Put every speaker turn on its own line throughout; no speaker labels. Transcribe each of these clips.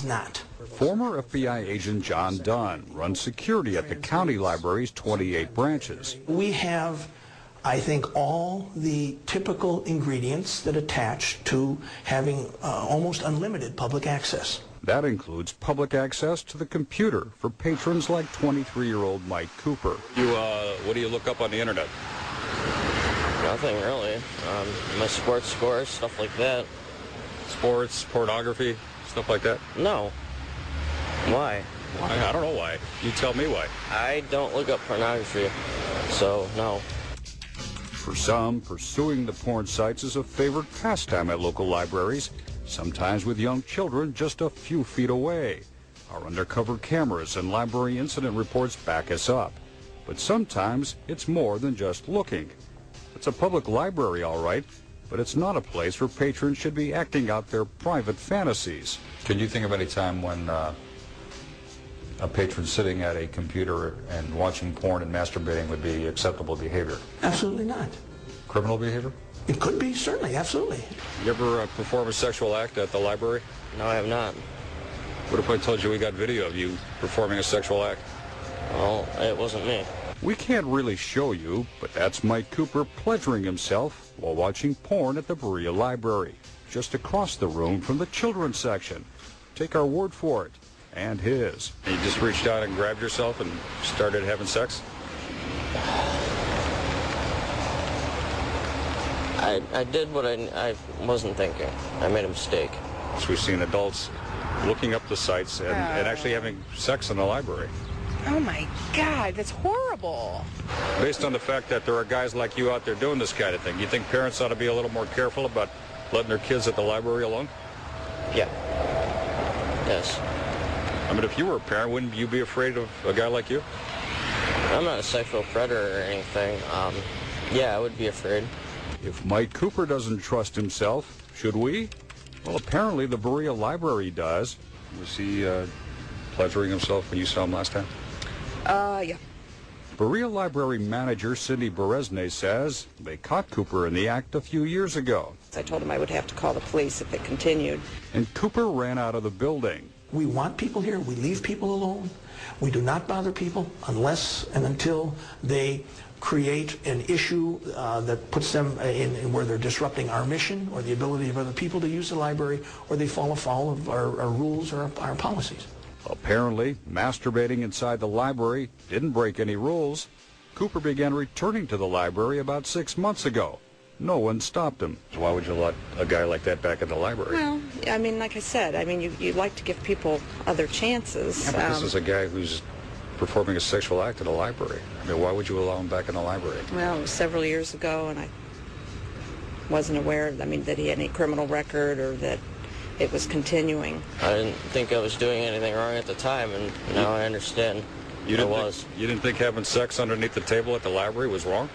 is not.
Former FBI agent John Dunn runs security at the county library's 28 branches.
We have, I think, all the typical ingredients that attach to having almost unlimited public access.
That includes public access to the computer for patrons like 23-year-old Mike Cooper.
What do you look up on the internet?
Nothing really. My sports scores, stuff like that.
Sports, pornography, stuff like that?
No. Why?
Why? I don't know why. You tell me why.
I don't look up pornography, so no.
For some, pursuing the porn sites is a favorite pastime at local libraries, sometimes with young children just a few feet away. Our undercover cameras and library incident reports back us up. But sometimes it's more than just looking. It's a public library, all right, but it's not a place where patrons should be acting out their private fantasies.
Can you think of any time when a patron sitting at a computer and watching porn and masturbating would be acceptable behavior?
Absolutely not.
Criminal behavior?
It could be, certainly, absolutely.
You ever perform a sexual act at the library?
No, I have not.
What if I told you we got video of you performing a sexual act?
Well, it wasn't me.
We can't really show you, but that's Mike Cooper pleasuring himself while watching porn at the Berea Library, just across the room from the children's section. Take our word for it, and his.
You just reached out and grabbed yourself and started having sex?
I did what I wasn't thinking. I made a mistake.
So we've seen adults looking up the sites and actually having sex in the library.
Oh my God, that's horrible.
Based on the fact that there are guys like you out there doing this kind of thing, you think parents ought to be a little more careful about letting their kids at the library alone?
Yeah. Yes.
I mean, if you were a parent, wouldn't you be afraid of a guy like you?
I'm not a sexual predator or anything. Yeah, I would be afraid.
If Mike Cooper doesn't trust himself, should we? Well, apparently the Berea Library does.
Was he pleasuring himself when you saw him last time?
Yeah.
Berea Library manager Cindy Beresne says they caught Cooper in the act a few years ago.
I told him I would have to call the police if it continued.
And Cooper ran out of the building.
We want people here. We leave people alone. We do not bother people unless and until they create an issue that puts them in where they're disrupting our mission or the ability of other people to use the library, or they fall afoul of our rules or our policies.
Apparently, masturbating inside the library didn't break any rules. Cooper began returning to the library about 6 months ago. No one stopped him.
Why would you let a guy like that back in the library?
Well, I mean, like I said, I mean, you like to give people other chances.
Yeah, but this is a guy who's performing a sexual act in a library. I mean, why would you allow him back in the library?
Well, it was several years ago, and I wasn't aware, I mean, that he had any criminal record or that it was continuing.
I didn't think I was doing anything wrong at the time, and now I understand
You
was.
You didn't think having sex underneath the table at the library was wrong?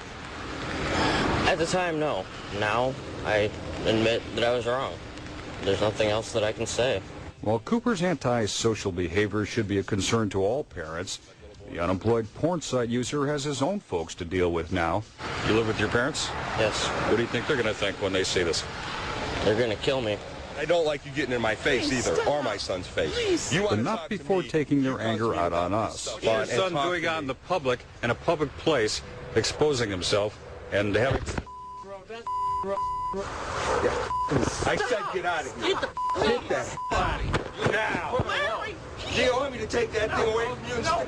At the time, no. Now, I admit that I was wrong. There's nothing else that I can say.
While Cooper's antisocial behavior should be a concern to all parents, the unemployed porn site user has his own folks to deal with now.
You live with your parents?
Yes.
What do you think they're going to think when they see this?
They're going to kill me.
I don't like you getting in my face either, or my son's face. You
But
wanna
not
talk to
before
me,
taking
you
their
talk to
anger
me
out
about
on us.
yourself
Your
and
son
talk
doing
to
out
me.
in the public, in a public place, exposing himself, and having...
I said get out of here. Get that out of here. Now. Do you want me to take that thing away from you and stick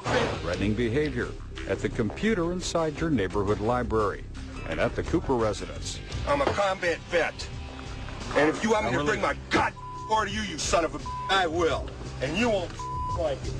it?
Threatening behavior at the computer inside your neighborhood library and at the Cooper residence.
I'm a combat vet. And if you want me to bring my god order to you, you son of a I will. And you won't like it.